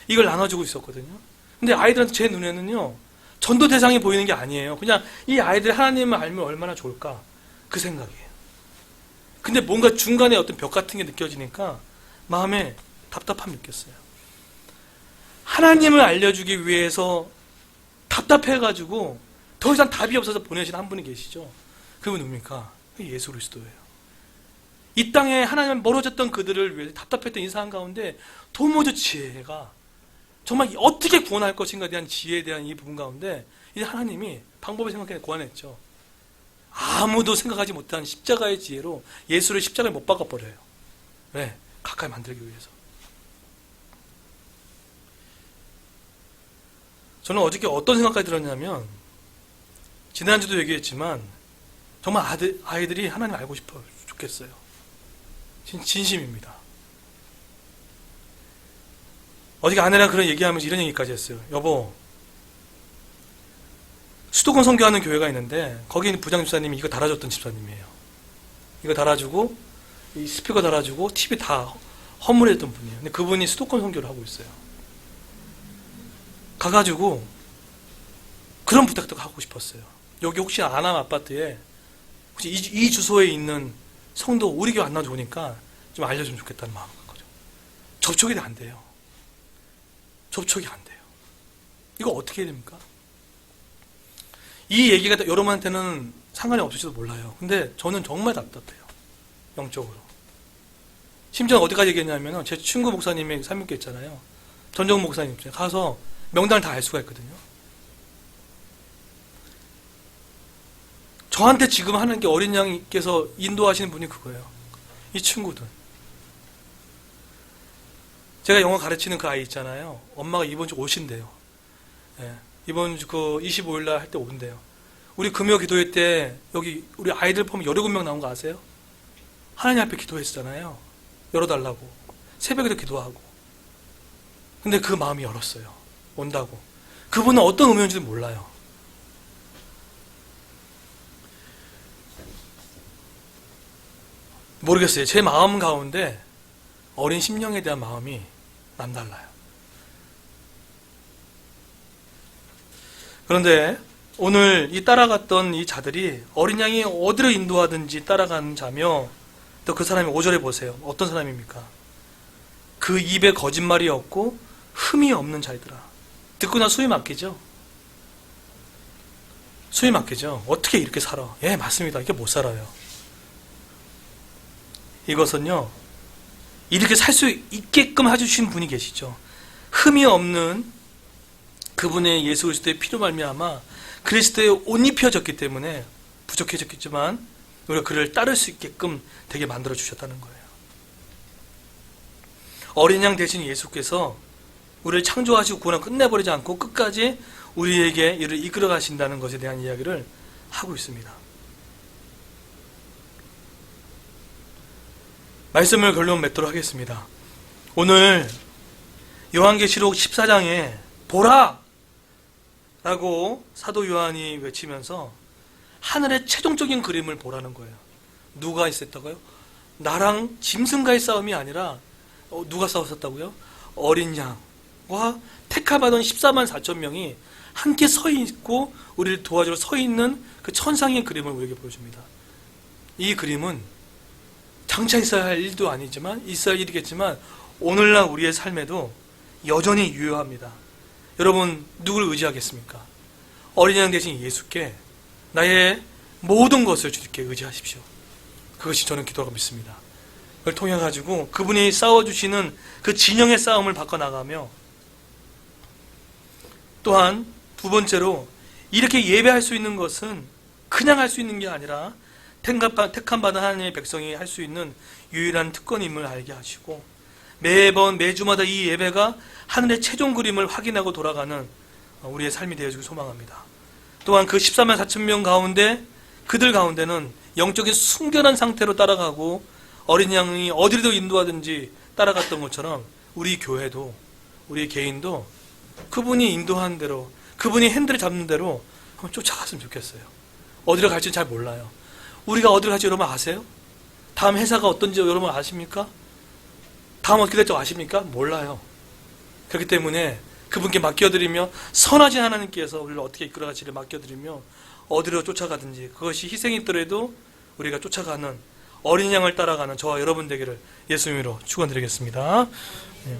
이걸 나눠주고 있었거든요. 근데 아이들한테 제 눈에는요, 전도 대상이 보이는 게 아니에요. 그냥 이 아이들이 하나님을 알면 얼마나 좋을까, 그 생각이에요. 근데 뭔가 중간에 어떤 벽 같은 게 느껴지니까 마음에 답답함이 느꼈어요. 하나님을 알려주기 위해서 답답해가지고 더 이상 답이 없어서 보내신 한 분이 계시죠. 그분 누굽니까? 예수 그리스도예요. 이 땅에 하나님 멀어졌던 그들을 위해 답답했던 이 상황 가운데 도무지 지혜가 정말 어떻게 구원할 것인가에 대한 지혜에 대한 이 부분 가운데 이제 하나님이 방법을 생각해 구원했죠. 아무도 생각하지 못한 십자가의 지혜로 예수를 십자가에 못 박아버려요. 왜? 가까이 만들기 위해서. 저는 어저께 어떤 생각까지 들었냐면, 지난주도 얘기했지만 정말 아이들이 하나님 알고 싶어 좋겠어요. 진심입니다. 어저께 아내랑 그런 얘기하면서 이런 얘기까지 했어요. 여보, 수도권 선교하는 교회가 있는데 거기 있는 부장 집사님이 이거 달아줬던 집사님이에요. 이거 달아주고 이 스피커 달아주고 TV 다 헌물했던 분이에요. 근데 그분이 수도권 선교를 하고 있어요. 가가지고 그런 부탁도 하고 싶었어요. 여기 혹시 아남 아파트에 혹시 이 주소에 있는 성도 우리 교회 안 나도 좋으니까 좀 알려주면 좋겠다는 마음을 갖거든요. 접촉이 안 돼요. 접촉이 안 돼요. 이거 어떻게 해야 됩니까? 이 얘기가 여러분한테는 상관이 없을지도 몰라요. 근데 저는 정말 답답해요. 영적으로. 심지어 어디까지 얘기했냐면 제 친구 목사님이 삼육교 있잖아요. 전정 목사님 가서 명단을 다 알 수가 있거든요. 저한테 지금 하는 게 어린 양께서 인도하시는 분이 그거예요. 이 친구들. 제가 영어 가르치는 그 아이 있잖아요. 엄마가 이번 주 오신대요. 예, 이번 주 그 25일 날 할 때 온대요. 우리 금요 기도회 때 여기 우리 아이들 보면 17명 나온 거 아세요? 하나님 앞에 기도했잖아요. 열어달라고. 새벽에도 기도하고. 근데 그 마음이 열었어요. 온다고. 그분은 어떤 의미인지도 몰라요. 모르겠어요. 제 마음 가운데 어린 심령에 대한 마음이 남달라요. 그런데 오늘 이 따라갔던 이 자들이 어린 양이 어디로 인도하든지 따라가는 자며, 또 그 사람이 5절에 보세요. 어떤 사람입니까? 그 입에 거짓말이 없고 흠이 없는 자이더라. 듣고 나 수위 맡기죠? 수위 맡기죠? 어떻게 이렇게 살아? 예, 맞습니다. 이렇게 못 살아요. 이것은요, 이렇게 살 수 있게끔 해주신 분이 계시죠. 흠이 없는 그분의 예수 그리스도의 피로 말미암아 그리스도에 옷 입혀졌기 때문에 부족해졌겠지만 우리가 그를 따를 수 있게끔 되게 만들어 주셨다는 거예요. 어린 양 대신 예수께서 우리를 창조하시고 구원을 끝내버리지 않고 끝까지 우리에게 이를 이끌어 가신다는 것에 대한 이야기를 하고 있습니다. 말씀을 결론 맺도록 하겠습니다. 오늘 요한계시록 14장에 보라! 라고 사도 요한이 외치면서 하늘의 최종적인 그림을 보라는 거예요. 누가 있었다고요? 나랑 짐승과의 싸움이 아니라 누가 싸웠었다고요? 어린 양과 택함받은 14만 4천 명이 함께 서 있고 우리를 도와주러 서 있는 그 천상의 그림을 우리에게 보여줍니다. 이 그림은 장차 있어야 할 일도 아니지만 있어야 할 일이겠지만 오늘날 우리의 삶에도 여전히 유효합니다. 여러분 누굴 의지하겠습니까? 어린 양 대신 예수께 나의 모든 것을 주님께 의지하십시오. 그것이 저는 기도하고 믿습니다. 그걸 통해 가지고 그분이 싸워주시는 그 진영의 싸움을 바꿔나가며, 또한 두 번째로 이렇게 예배할 수 있는 것은 그냥 할 수 있는 게 아니라 택함받은 하나님의 백성이 할 수 있는 유일한 특권임을 알게 하시고, 매주마다 이 예배가 하늘의 최종 그림을 확인하고 돌아가는 우리의 삶이 되어지길 소망합니다. 또한 그 14만 4천 명 가운데 그들 가운데는 영적인 순결한 상태로 따라가고 어린 양이 어디로 인도하든지 따라갔던 것처럼 우리 교회도, 우리 개인도 그분이 인도하는 대로, 그분이 핸들을 잡는 대로 한번 쫓아갔으면 좋겠어요. 어디로 갈지는 잘 몰라요. 우리가 어디로 갈지 여러분 아세요? 다음 회사가 어떤지 여러분 아십니까? 다음 어떻게 될지 아십니까? 몰라요. 그렇기 때문에 그분께 맡겨드리며 선하신 하나님께서 우리를 어떻게 이끌어갈지를 맡겨드리며 어디로 쫓아가든지 그것이 희생이 있더라도 우리가 쫓아가는 어린 양을 따라가는 저와 여러분 되기를 예수 이름으로 축원드리겠습니다. 네.